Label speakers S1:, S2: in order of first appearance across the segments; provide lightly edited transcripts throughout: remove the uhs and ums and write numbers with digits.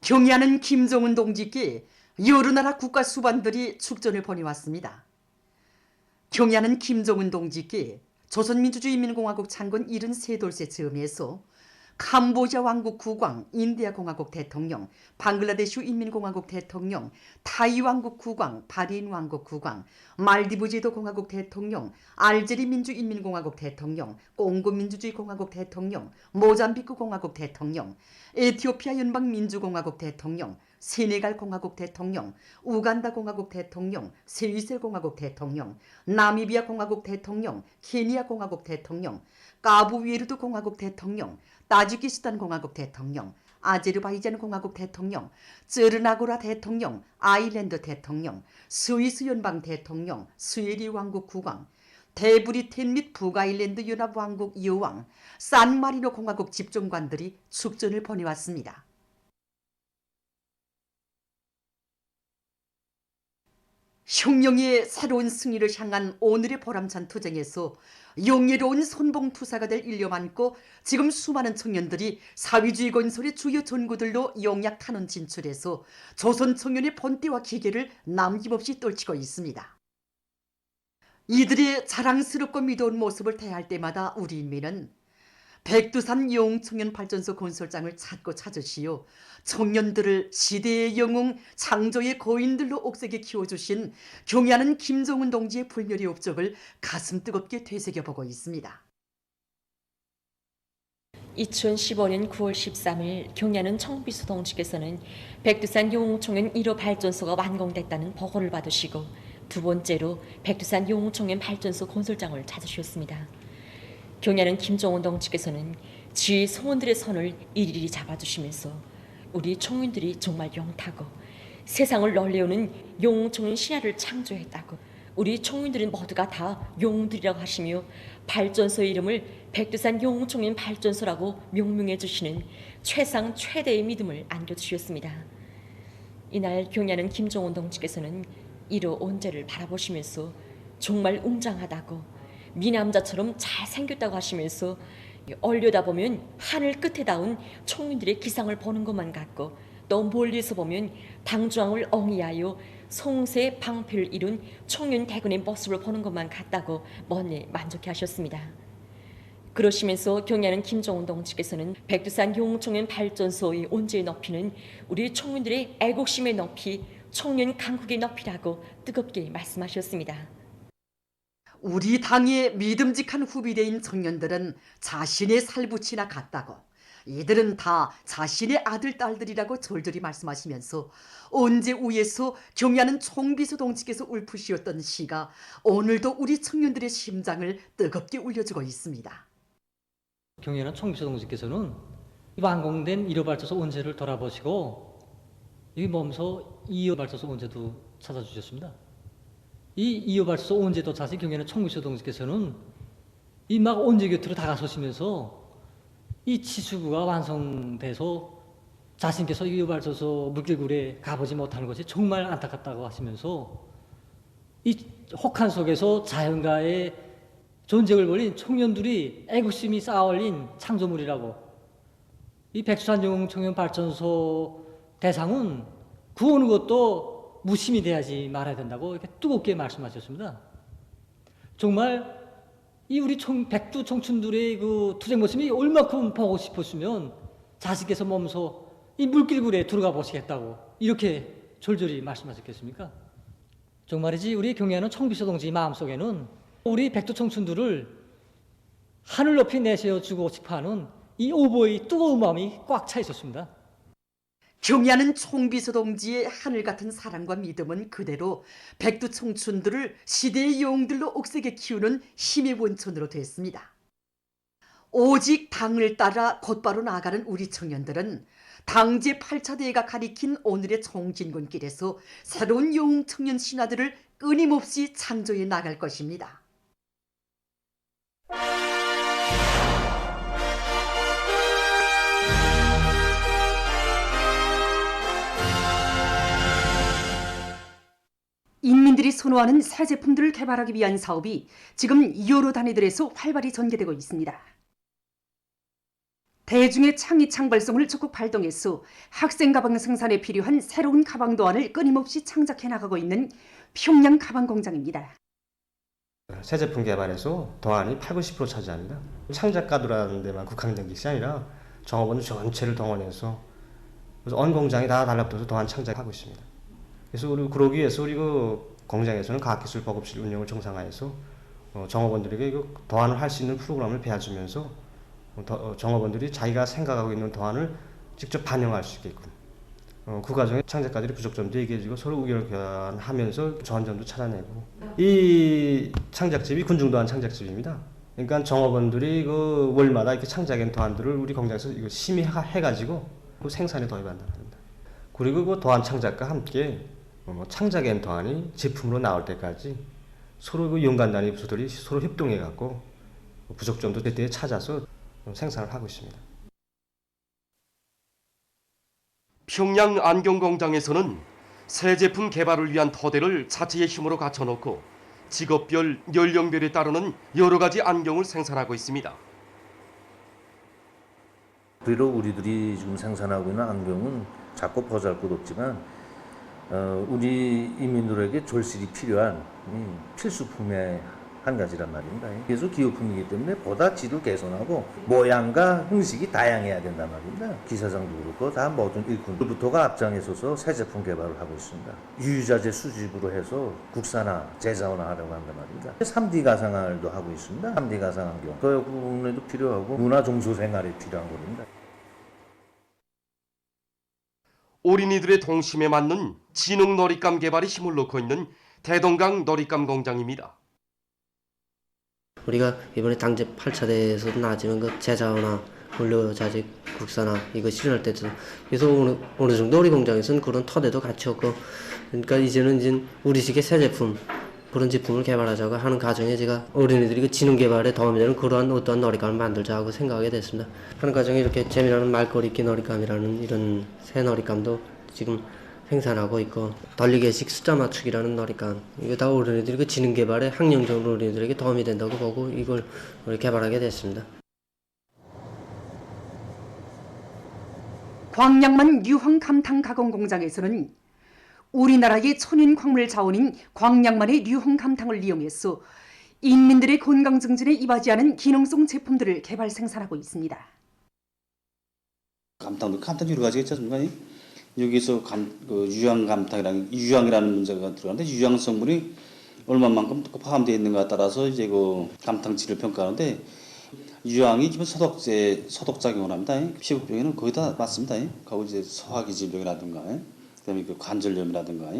S1: 경의하는 김정은 동지께 여러 나라 국가 수반들이 축전을 보내왔습니다. 경의하는 김정은 동지께 조선민주주의인민공화국 창건 73돌세 즈음에서 캄보디아 왕국 국왕, 인디아 공화국 대통령, 방글라데시 인민공화국 대통령, 타이 왕국 국왕, 바레인 왕국 국왕, 말디브 제도 공화국 대통령, 알제리 민주인민공화국 대통령, 콩고 민주주의 공화국 대통령, 모잠비크 공화국 대통령, 에티오피아 연방민주공화국 대통령, 세네갈 공화국 대통령, 우간다 공화국 대통령, 세위셀 공화국 대통령, 나미비아 공화국 대통령, 케니아 공화국 대통령, 까부위에르드 공화국 대통령, 타지키스탄 공화국 대통령, 아제르바이잔 공화국 대통령, 쯔르나고라 대통령, 아일랜드 대통령, 스위스 연방 대통령, 스웨리 왕국 국왕, 대브리텐 및 북아일랜드 연합 왕국 여왕, 산마리노 공화국 집정관들이 축전을 보내왔습니다. 혁명의 새로운 승리를 향한 오늘의 보람찬 투쟁에서 영예로운 선봉투사가 될 일념 안고 지금 수많은 청년들이 사회주의 건설의 주요 전구들로 영약 탄원 진출해서 조선 청년의 본때와 기계를 남김없이 떨치고 있습니다. 이들의 자랑스럽고 믿어온 모습을 대할 때마다 우리 인민은 백두산 영웅청년발전소 건설장을 찾고 찾으시오. 청년들을 시대의 영웅, 창조의 거인들로 옥색에 키워주신 경의하는 김정은 동지의 불멸의 업적을 가슴 뜨겁게 되새겨보고 있습니다.
S2: 2015년 9월 13일 경의하는 청비서 동지께서는 백두산 영웅청년 1호 발전소가 완공됐다는 보고를 받으시고 두 번째로 백두산 영웅청년 발전소 건설장을 찾으셨습니다. 경의하는 김정은 동지께서는 지휘 성원들의 손을 일일이 잡아주시면서 우리 청년들이 정말 영타고 세상을 널리우는 영웅청년 신화를 창조했다고 우리 청년들은 모두가 다 영웅들이라고 하시며 발전소의 이름을 백두산 영웅청년 발전소라고 명명해 주시는 최상 최대의 믿음을 안겨주셨습니다. 이날 경의하는 김정은 동지께서는 1호 온재를 바라보시면서 정말 웅장하다고 미남자처럼 잘생겼다고 하시면서 얼려다보면 하늘 끝에 닿은 청년들의 기상을 보는 것만 같고 또 멀리서 보면 당중앙을 엉이하여 송새 방패를 이룬 청년 대군의 모습을 보는 것만 같다고 먼 만족해 하셨습니다. 그러시면서 경의하는 김정은 동지께서는 백두산 영웅청년 발전소의 온재의 높이는 우리 청년들의 애국심의 높이, 청년 강국의 높이라고 뜨겁게 말씀하셨습니다.
S1: 우리 당의 믿음직한 후비대인 청년들은 자신의 살붙이나 같다고 이들은 다 자신의 아들, 딸들이라고 절절히 말씀하시면서 언제 위에서 경의하는 총비서 동지께서 울프시었던 시가 오늘도 우리 청년들의 심장을 뜨겁게 울려주고 있습니다.
S3: 경의하는 총비서 동지께서는 완공된 1호 발전소 온재를 돌아보시고 여기 몸소 2호 발전소 온재도 찾아주셨습니다. 이 2호 발전소 온재도 사실 경의하는 총비서 동지께서는 이 막 온재 곁으로 다가서시면서 이 치수구가 완성돼서 자신께서 2호 발전소 물길굴에 가보지 못하는 것이 정말 안타깝다고 하시면서 이 혹한 속에서 자연과의 전쟁을 벌인 청년들이 애국심이 쌓아올린 창조물이라고 이 백두산 영웅청년 발전소 대상은 구하는 것도 무심히 대하지 말아야 된다고 이렇게 뜨겁게 말씀하셨습니다. 정말 이 우리 백두 청춘들의 그 투쟁 모습이 얼마큼 보고 싶었으면 자신께서 몸소 이 물길굴에 들어가 보시겠다고 이렇게 절절히 말씀하셨겠습니까? 정말이지 우리 경의하는 총비서 동지 마음속에는 우리 백두 청춘들을 하늘 높이 내세워주고 싶어하는 이 오보의 뜨거운 마음이 꽉 차 있었습니다.
S1: 경의하는 총비서 동지의 하늘 같은 사랑과 믿음은 그대로 백두 청춘들을 시대의 영웅들로 옥색에 키우는 힘의 원천으로 됐습니다. 오직 당을 따라 곧바로 나아가는 우리 청년들은 당 제8차 대회가 가리킨 오늘의 총진군길에서 새로운 영웅 청년 신화들을 끊임없이 창조해 나갈 것입니다. 인민들이 선호하는 새 제품들을 개발하기 위한 사업이 지금 여러 단위들에서 활발히 전개되고 있습니다. 대중의 창의 창발성을 적극 발동해서 학생 가방 생산에 필요한 새로운 가방 도안을 끊임없이 창작해 나가고 있는 평양 가방 공장입니다.
S4: 새 제품 개발에서 도안이 80% 차지합니다. 창작가들하는 데만 국한된 것이 아니라 종업원 전체를 동원해서 그래서 온 공장이 다 달라붙어서 도안 창작하고 있습니다. 그래서 그러기 위해서 우리 그 공장에서는 과학기술 보급실 운영을 정상화해서 종업원들에게 도안을 할 수 있는 프로그램을 배워주면서 종업원들이 자기가 생각하고 있는 도안을 직접 반영할 수 있게끔 그 과정에 창작가들이 부족점도 얘기해주고 서로 의견을 교환하면서 좋은 점도 찾아내고 이 창작집이 군중도안 창작집입니다. 그러니까 종업원들이 그 월마다 이렇게 창작한 도안들을 우리 공장에서 이거 심의해가지고 그 생산에 도입한다는 겁니다. 그리고 그 도안 창작과 함께 창작한 도안이 제품으로 나올 때까지 서로 그 연관단위 부서들이 서로 협동해갖고 부족점도 그때 찾아서 생산을 하고 있습니다.
S5: 평양 안경공장에서는 새 제품 개발을 위한 토대를 자체의 힘으로 갖춰놓고 직업별, 연령별에 따르는 여러 가지 안경을 생산하고 있습니다.
S6: 비록 우리들이 지금 생산하고 있는 안경은 작고 보잘것없지만 우리 인민들에게 절실히 필요한 필수품의 한 가지란 말입니다. 그래서 기호품이기 때문에 보다 질을 개선하고 모양과 형식이 다양해야 된단 말입니다. 기사장도 그렇고 다 모든 일꾼들부터가 앞장에 서서 새 제품 개발을 하고 있습니다. 유유자재 수집으로 해서 국산화, 제자화하려고 한단 말입니다. 3D 가상화도 하고 있습니다. 3D 가상 안경. 교육에도 필요하고 문화 종소 생활에 필요한 겁니다.
S5: 어린이들의 동심에 맞는 지능 놀잇감 개발에 힘을 놓고 있는 대동강 놀잇감 공장입니다.
S7: 우리가 이번에 당제 8차 대회에서도 나왔지만 그 제자화나 원료자재 국산화 이거 실현할 때도 그래서 어느 정도 우리 공장에서는 그런 토대도 갖췄고 그러니까 이제는 우리식의 새 제품 그런 제품을 개발하자고 하는 과정에 제가 어린이들이 그 지능 개발에 도움이 되는 그러한 어떠한 놀잇감을 만들자고 생각하게 됐습니다. 하는 과정에 이렇게 재미나는 말거리 있기 놀잇감이라는 이런 새 놀잇감도 지금 생산하고 있고 덜리개식 숫자 맞추기라는 놀잇감 이거 다 어린이들이 그 지능 개발에 학령적으로 어린이들에게 도움이 된다고 보고 이걸 개발하게 됐습니다.
S1: 광양만 유황 감탕 가공 공장에서는 우리나라의 천연 광물 자원인 광양만의 유황 감탕을 이용해서 인민들의 건강 증진에 이바지하는 기능성 제품들을 개발 생산하고 있습니다.
S8: 감탕도 여러 가지가 있지 않습니까? 여기서 유황이라는 문제가 들어가는데 유황 성분이 얼마만큼 포함되어 있는가에 따라서 이제 그 감탕질을 평가하는데 유황이 기본 소독작용을 합니다. 피부병에는 거의 다 맞습니다. 거기 이제 소화기 질병이라든가, 그다음에 그 관절염이라든가,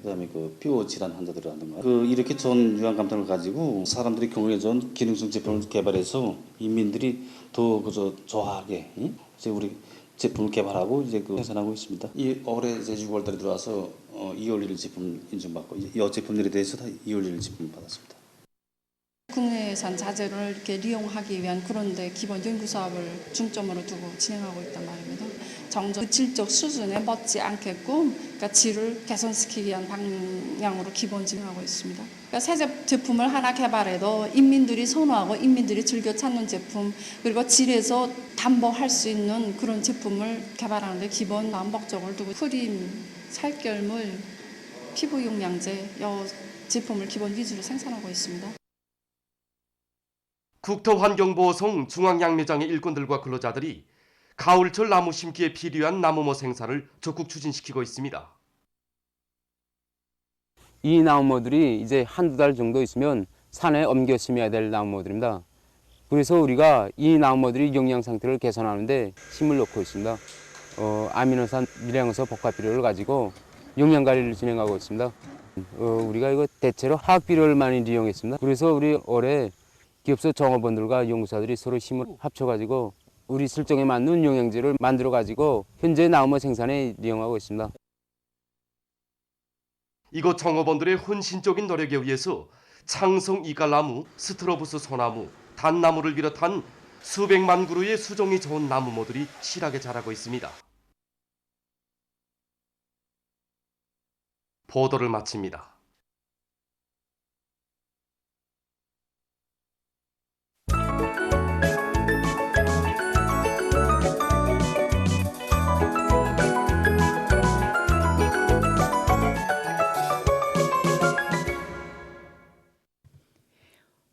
S8: 그다음에 그 뼈 질환 환자들이라든가, 이렇게 좋은 유황 감탕을 가지고 사람들이 건강에 좋은 기능성 제품을 개발해서 인민들이 더 좋아하게 이제 우리 제품을 개발하고 이제 생산하고 있습니다. 올해 이제 6월달에 들어와서 2월 1일 제품 인증받고 이 제품들에 대해서 다 2월 1일 제품 받았습니다.
S9: 국내산 자재를 이렇게 이용하기 위한 그런데 기본 연구 사업을 중점으로 두고 진행하고 있단 말입니다. 정적 질적 수준에 맞지 않게끔 그러니까 질을 개선시키기 위한 방향으로 기본 진행하고 있습니다. 그러니까 새 제품을 하나 개발해도 인민들이 선호하고 인민들이 즐겨 찾는 제품 그리고 질에서 담보할 수 있는 그런 제품을 개발하는 데 기본 목적을 두고 크림, 살결물, 피부 용량제 이 제품을 기본 위주로 생산하고 있습니다.
S5: 국토환경보호성 중앙양매장의 일꾼들과 근로자들이 가을철 나무 심기에 필요한 나무모 생산을 적극 추진시키고 있습니다.
S10: 이 나무모들이 이제 한두 달 정도 있으면 산에 옮겨 심어야 될 나무모들입니다. 그래서 우리가 이 나무모들이 영양 상태를 개선하는데 힘을 놓고 있습니다. 아미노산 미량서 복합 비료를 가지고 영양 관리를 진행하고 있습니다. 우리가 이거 대체로 화학 비료를 많이 이용했습니다. 그래서 우리 올해 기업소 종업원들과 연구사들이 서로 힘을 합쳐가지고 우리 실정에 맞는 영양제를 만들어가지고 현재 나무모 생산에 이용하고 있습니다.
S5: 이곳 종업원들의 헌신적인 노력에 의해서 창성 이갈나무, 스트로부스 소나무, 단나무를 비롯한 수백만 그루의 수종이 좋은 나무모들이 실하게 자라고 있습니다. 보도를 마칩니다.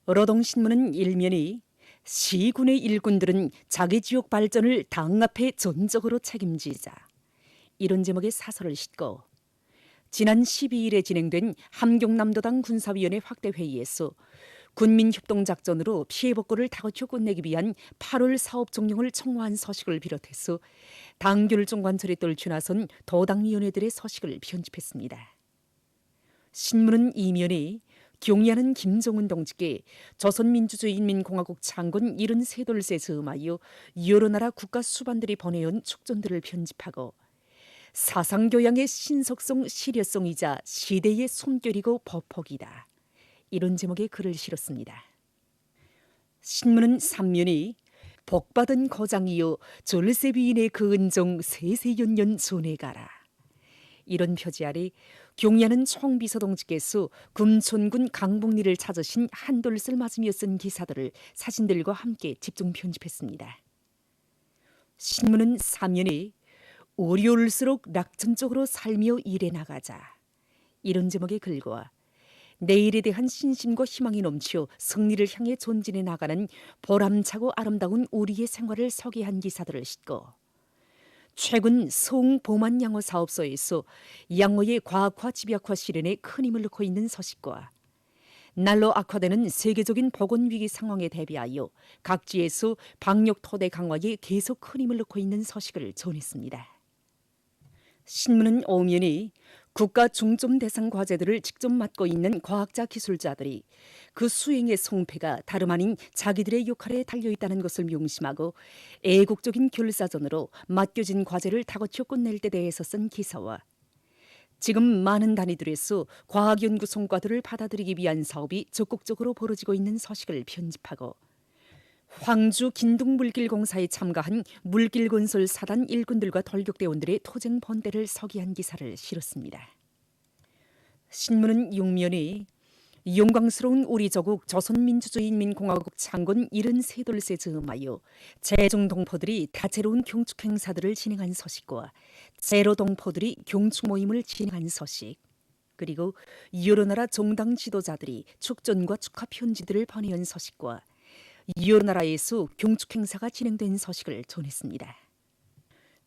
S1: 러동신문은 일면이 시군의 일꾼들은 자기 지역 발전을 당 앞에 전적으로 책임지자 이런 제목의 사설을 싣고 지난 12일에 진행된 함경남도당 군사위원회 확대회의에서 군민협동작전으로 피해 복구를 다그쳐 끝내기 위한 8월 사업 종령을 청구한 서식을 비롯해서 당 결정관철에 떨쳐나선 도당위원회들의 서식을 편집했습니다. 신문은 이면에 경의하는 김정은 동지께 조선민주주의인민공화국 창건 73돌세 즈음하여 여러 나라 국가 수반들이 보내온 축전들을 편집하고 사상교양의 신속성, 실효성이자 시대의 숨결이고 보폭이다. 이런 제목의 글을 실었습니다. 신문은 3면이 복받은 거장이요 졸세비인의 그 은정 세세연년 전해가라. 이런 표지 아래 경의하는 총비서동지께서 금촌군 강북리를 찾으신 한돌슬 맞으며 쓴 기사들을 사진들과 함께 집중 편집했습니다. 신문은 3면에 어려울수록 낙천적으로 살며 일해 나가자. 이런 제목의 글과 내일에 대한 신심과 희망이 넘쳐 승리를 향해 전진해 나가는 보람차고 아름다운 우리의 생활을 소개한 기사들을 싣고 최근 서웅보만 양어 사업소에서 양어의 과학화 집약화 실현에 큰 힘을 넣고 있는 소식과 날로 악화되는 세계적인 보건위기 상황에 대비하여 각지에서 방역 토대 강화에 계속 큰 힘을 넣고 있는 소식을 전했습니다. 신문은 오면이 국가 중점 대상 과제들을 직접 맡고 있는 과학자 기술자들이 그 수행의 성패가 다름 아닌 자기들의 역할에 달려있다는 것을 명심하고 애국적인 결사전으로 맡겨진 과제를 다그쳐 끝낼 때 대해서 쓴 기사와 지금 많은 단위들에서 과학연구 성과들을 받아들이기 위한 사업이 적극적으로 벌어지고 있는 소식을 편집하고 황주 긴둥물길공사에 참가한 물길건설 사단 일꾼들과 돌격대원들의 토쟁 본대를 서기한 기사를 실었습니다. 신문은 6면에 영광스러운 우리 조국 조선민주주의인민공화국 창건 73돌세 즈음하여 재중동포들이 다채로운 경축 행사들을 진행한 소식과 재로동포들이 경축 모임을 진행한 소식 그리고 여러 나라 정당 지도자들이 축전과 축하 편지들을 보내온 소식과 여러 나라에서 경축 행사가 진행된 소식을 전했습니다.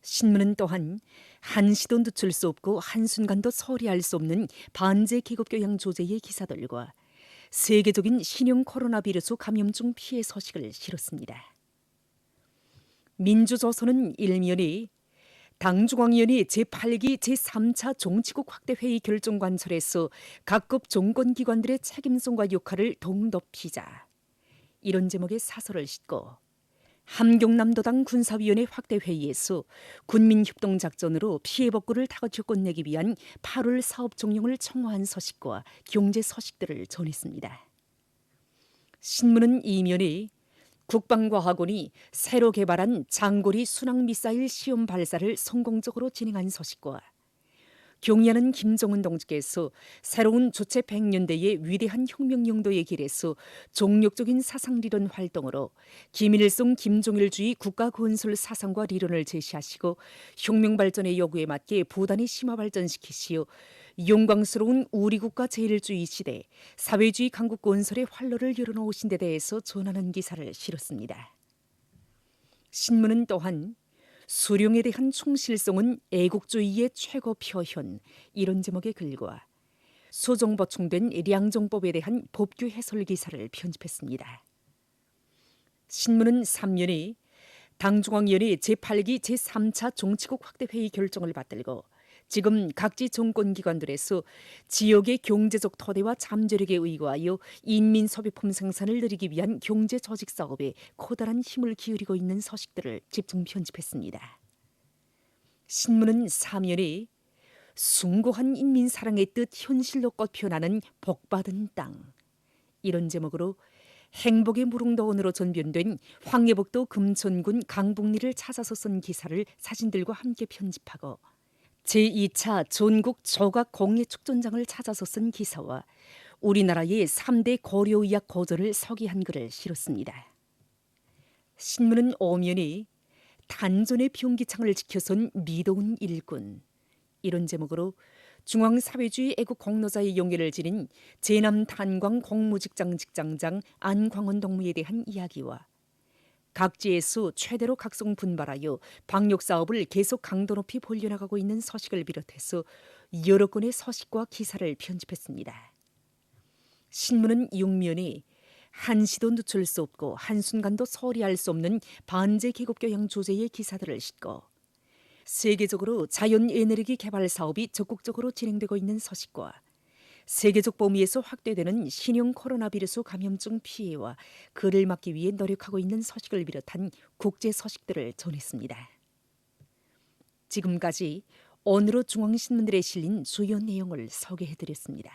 S1: 신문은 또한 한시도 늦출 수 없고 한순간도 소리할 수 없는 반제 계급교양 조제의 기사들과 세계적인 신형 코로나 비루스 감염증 피해 소식을 실었습니다. 민주조선은 일면에 당중앙위원회 제8기 제3차 정치국 확대회의 결정관철에서 각급 정권기관들의 책임성과 역할을 동높이자 이런 제목의 사설을 싣고 함경남도당 군사위원회 확대회의에서 군민협동작전으로 피해 복구를 다그쳐 끝내기 위한 8월 사업 종령을 청구한 소식과 경제 소식들을 전했습니다. 신문은 이면에 국방과학원이 새로 개발한 장거리 순항미사일 시험 발사를 성공적으로 진행한 소식과 경의하는 김정은 동지께서 새로운 조체 100년대의 위대한 혁명 용도의 길에서 종력적인 사상리론 활동으로 김일성 김종일주의 국가건설 사상과 리론을 제시하시고 혁명 발전의 요구에 맞게 부단히 심화 발전시키시어 영광스러운 우리 국가 제일주의 시대 사회주의 강국 건설의 활로를 열어놓으신 데 대해서 전하는 기사를 실었습니다. 신문은 또한 수령에 대한 충실성은 애국주의의 최고 표현 이런 제목의 글과 소정보충된 량정법에 대한 법규 해설 기사를 편집했습니다. 신문은 3면에 당중앙위원회 제8기 제3차 정치국 확대회의 결정을 받들고 지금 각지 정권기관들에서 지역의 경제적 토대와 잠재력에 의거하여 인민소비품 생산을 늘리기 위한 경제 조직 사업에 커다란 힘을 기울이고 있는 소식들을 집중 편집했습니다. 신문은 3면에 숭고한 인민사랑의 뜻 현실로 꽃피어나는 복받은 땅 이런 제목으로 행복의 무릉도원으로 전변된 황해북도 금천군 강북리를 찾아서 쓴 기사를 사진들과 함께 편집하고 제2차 전국 조각 공예 축전장을 찾아서 쓴 기사와 우리나라의 3대 고려의학 고전을 서기한 글을 실었습니다. 신문은 오면에 단전의 병기창을 지켜선 미도운 일군 이런 제목으로
S11: 중앙사회주의 애국 공로사의 용기를 지닌 제남 탄광 공무직장 직장장 안광원 동무에 대한 이야기와 각지에서 최대로 각성 분발하여 방역 사업을 계속 강도 높이 벌려나가고 있는 서식을 비롯해서 여러 건의 서식과 기사를 편집했습니다. 신문은 육면에 한시도 늦출 수 없고 한순간도 서리할 수 없는 반제 계급 교양 주제의 기사들을 싣고 세계적으로 자연 에너지 개발 사업이 적극적으로 진행되고 있는 서식과 세계적 범위에서 확대되는 신형 코로나 바이러스 감염증 피해와 그를 막기 위해 노력하고 있는 서식을 비롯한 국제 서식들을 전했습니다. 지금까지 오늘의 중앙신문들에 실린 주요 내용을 소개해드렸습니다.